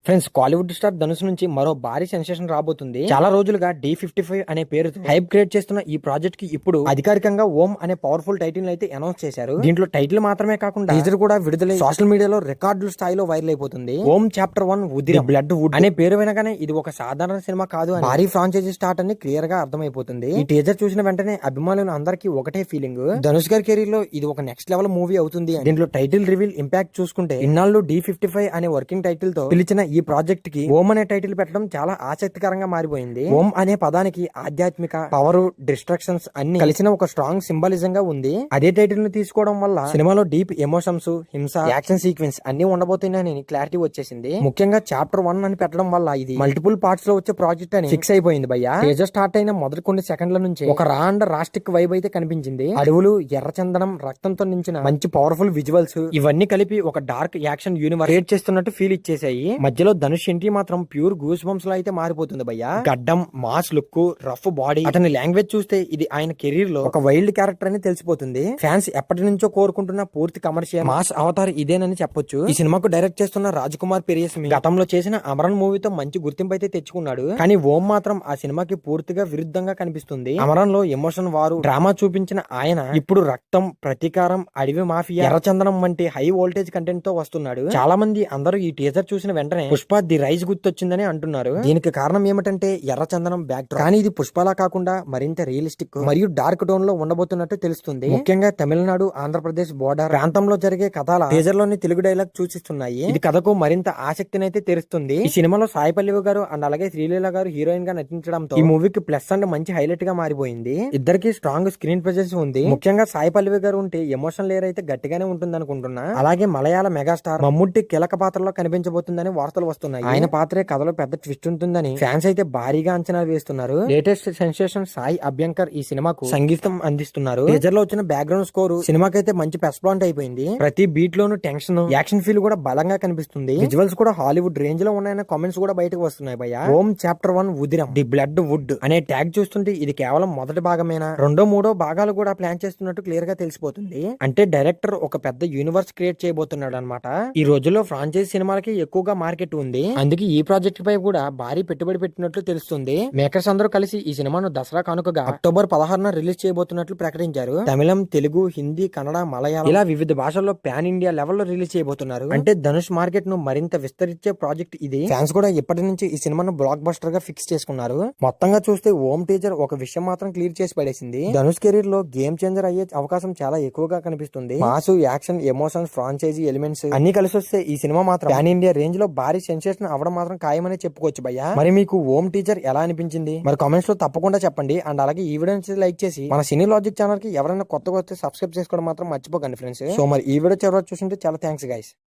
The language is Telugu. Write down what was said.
ఫ్రెండ్స్, కాలీవుడ్ స్టార్ ధనుష్ నుంచి మరో భారీ సెన్సేషన్ రాబోతుంది. చాలా రోజులుగా D55 అనే పేరుతో హైప్ క్రియేట్ చేస్తున్న ఈ ప్రాజెక్ట్ కి ఇప్పుడు అధికారికంగా ఓం అనే పవర్ఫుల్ టైటిల్ అయితే అనౌన్స్ చేశారు. దీంట్లో టైటిల్ మాత్రమే కాకుండా టీజర్ కూడా విడుదలై సోషల్ మీడియాలో రికార్డుల స్థాయిలో వైరల్ అయిపోతుంది. ఓం చాప్టర్ 1 ఉదిరం బ్లడ్ వుడ్ అనే పేరు వినగానే ఇది ఒక సాధారణ సినిమా కాదు అని, భారీ ఫ్రాంచైజీ స్టార్ట్ అని క్లియర్ గా అర్థమైపోతుంది. ఈ టీజర్ చూసిన వెంటనే అభిమానులు అందరికీ ఒకటే ఫీలింగ్, ధనుష్ గారి కెరీర్ లో ఇది ఒక నెక్స్ట్ లెవెల్ మూవీ అవుతుంది. దీంట్లో టైటిల్ రివీల్ ఇంపాక్ట్ చూసుకుంటే ఇన్నాళ్ళు D55 అనే వర్కింగ్ టైటిల్ తో పిలిచిన ఈ ప్రాజెక్ట్ కి ఓం అనే టైటిల్ పెట్టడం చాలా ఆసక్తికరంగా మారిపోయింది. ఓం అనే పదానికి ఆధ్యాత్మిక, పవర్, డిస్ట్రక్షన్స్ అన్ని కలిసిన ఒక స్ట్రాంగ్ సింబాలిజం గా ఉంది. అదే టైటిల్ ని తీసుకోవడం వల్ల సినిమాలో డీప్ ఎమోషన్స్, హింస, యాక్షన్ సీక్వెన్స్ అన్ని ఉండబోతున్నాయని క్లారిటీ వచ్చేసింది. ముఖ్యంగా చాప్టర్ 1 అని పెట్టడం వల్ల ఇది మల్టిపుల్ పార్ట్స్ లో వచ్చే ప్రాజెక్ట్ అని ఫిక్స్ అయిపోయింది భయ్య. టీజర్ స్టార్ట్ అయిన మొదటి కొన్ని సెకండ్ల నుంచి ఒక రా అండ్ రాస్టిక్ వైబ్ అయితే కనిపించింది. అడవులు, ఎర్రచందనం, రక్తంతో నించిన మంచి పవర్ఫుల్ విజువల్స్ ఇవన్నీ కలిపి ఒక డార్క్ యాక్షన్ యూనివర్స్ క్రియేట్ చేస్తున్నట్టు ఫీల్ ఇచ్చేసాయి. మధ్యలో ధనుష్ ఎంట్రీ మాత్రం ప్యూర్ గూస్ బంప్స్ లో అయితే మారిపోతుంది భయ్య. గడ్డం, మాస్ లుక్, రఫ్ బాడీ, అతని లాంగ్వేజ్ చూస్తే ఇది ఆయన కెరీర్ లో ఒక వైల్డ్ క్యారెక్టర్ అని తెలిసిపోతుంది. ఫ్యాన్స్ ఎప్పటి నుంచో కోరుకుంటున్న పూర్తి కమర్షియల్ మాస్ అవతార్ ఇదేనని చెప్పొచ్చు. ఈ సినిమాకు డైరెక్ట్ చేస్తున్న రాజ్ కుమార్ పెరియస్మి గతంలో చేసిన అమరన్ మూవీతో మంచి గుర్తింపు అయితే తెచ్చుకున్నాడు. కానీ ఓం మాత్రం ఆ సినిమాకి పూర్తిగా విరుద్ధంగా కనిపిస్తుంది. అమరన్ లో ఎమోషన్, వారు, డ్రామా చూపించిన ఆయన ఇప్పుడు రక్తం, ప్రతీకారం, అడవి మాఫియా, ఎర్రచందనం వంటి హై వోల్టేజ్ కంటెంట్ తో వస్తున్నాడు. చాలా మంది అందరూ ఈ టీజర్ చూసిన వెంటనే పుష్ప ది రైజ్ గుర్తొచ్చిందని అంటున్నారు. దీనికి కారణం ఏమిటంటే ఎర్రచందనం బ్యాక్ డ్రాప్. కానీ ఇది పుష్పలా కాకుండా మరింత రియలిస్టిక్ మరియు డార్క్ టోన్ లో ఉండబోతున్నట్టు తెలుస్తుంది. ముఖ్యంగా తమిళనాడు, ఆంధ్రప్రదేశ్ బోర్డర్ ప్రాంతంలో జరిగే కథల టీజర్ లోని తెలుగు డైలాగ్ సూచిస్తున్నాయి. ఇది కథకు మరింత ఆసక్తినైతే తెరుస్తుంది. ఈ సినిమాలో సాయి పల్లవి గారు అండ్ అలాగే శ్రీలీల గారు హీరోయిన్ గా నటించడంతో ఈ మూవీకి ప్లస్ అండ్ మంచి హైలైట్ గా మారిపోయింది. ఇద్దరికి స్ట్రాంగ్ స్క్రీన్ ప్రెజెన్స్ ఉంది. ముఖ్యంగా సాయి పల్లవి గారు ఉంటే ఎమోషన్ లేయర్ అయితే గట్టిగానే ఉంటుంది అనుకుంటున్నా. అలాగే మలయాళ మెగాస్టార్ మమ్ముట్టి కీలక పాత్రలో కనిపించబోతుందని వార్తలు వస్తున్నాయి. ఆయన పాత్రే కథలో పెద్ద ట్విస్ట్ ఉంటుందని ఫ్యాన్స్ అయితే భారీగా అంచనా వేస్తున్నారు. లేటెస్ట్ సెన్సేషన్ సాయి అభ్యంకర్ ఈ సినిమాకు సంగీతం అందిస్తున్నారు. టీజర్ లో వచ్చిన బ్యాక్గ్రౌండ్ స్కోర్ సినిమాకైతే మంచి ప్లస్ పాయింట్ అయిపోయింది. ప్రతి బీట్ లోను టెన్షన్, యాక్షన్ ఫీల్ కూడా బలంగా కనిపిస్తుంది. విజువల్స్ కూడా హాలీవుడ్ రేంజ్ లో ఉన్నాయన్న కామెంట్స్ కూడా బయటకు వస్తున్నాయి భయ్య. ఓం చాప్టర్ 1 ఉదిరం ది బ్లడ్ వుడ్ అనే ట్యాగ్ చూస్తుంటే ఇది కేవలం మొదటి భాగమేనా, రెండో మూడో భాగాలు కూడా ప్లాన్ చేస్తున్నట్టు క్లియర్ గా తెలిసిపోతుంది. అంటే డైరెక్టర్ ఒక పెద్ద యూనివర్స్ క్రియేట్ చేయబోతున్నాడు అన్నమాట. ఈ రోజుల్లో ఫ్రాంచైజ్ సినిమాలకి ఎక్కువగా మార్కెట్ ఉంది. అందుకే ఈ ప్రాజెక్ట్ పై కూడా భారీ పెట్టుబడి పెట్టినట్లు తెలుస్తుంది. మేకర్స్ అందరూ కలిసి ఈ సినిమాను దసరా కానుకగా అక్టోబర్ 16న రిలీజ్ చేయబోతున్నట్లు ప్రకటించారు. తమిళం, తెలుగు, హిందీ, కన్నడ, మలయాళం ఇలా వివిధ భాషల్లో పాన్ ఇండియా లెవెల్లో రిలీజ్ చేయబోతున్నారు. అంటే ధనుష్ మార్కెట్ ను మరింత విస్తరించే ప్రాజెక్ట్ ఇది. ఫ్యాన్స్ కూడా ఇప్పటి నుంచి ఈ సినిమాను బ్లాక్ బస్టర్ గా ఫిక్స్ చేసుకున్నారు. మొత్తంగా చూస్తే ఓం టీజర్ ఒక విషయం మాత్రం క్లియర్ చేసి పడేసింది. ధనుష్ కెరీర్ లో గేమ్ చేంజర్ అయ్యే అవకాశం చాలా ఎక్కువగా కనిపిస్తుంది. Mass, action, emotions, franchise elements అన్ని కలిసి వస్తే ఈ సినిమా మాత్రం పాన్ ఇండియా రేంజ్ లో భారీ సెన్సేషన్ అవడం మాత్రం ఖాయమని చెప్పుకోవచ్చు భయ్య. మరి మీకు ఓం టీజర్ ఎలా అనిపించింది? మరి కామెంట్స్ లో తప్పకుండా చెప్పండి. అండ్ అలాగే ఈ వీడియో లైక్ చేసి మన సినీ లాజిక్ ఛానల్ కి ఎవరైనా కొత్తగా వస్తే సబ్స్క్రైబ్ చేసుకోవడం మాత్రం మర్చిపోకండి ఫ్రెండ్స్. సో మరి ఈ వీడియో చివరి చూసింటే చాలా థ్యాంక్స్ గైస్.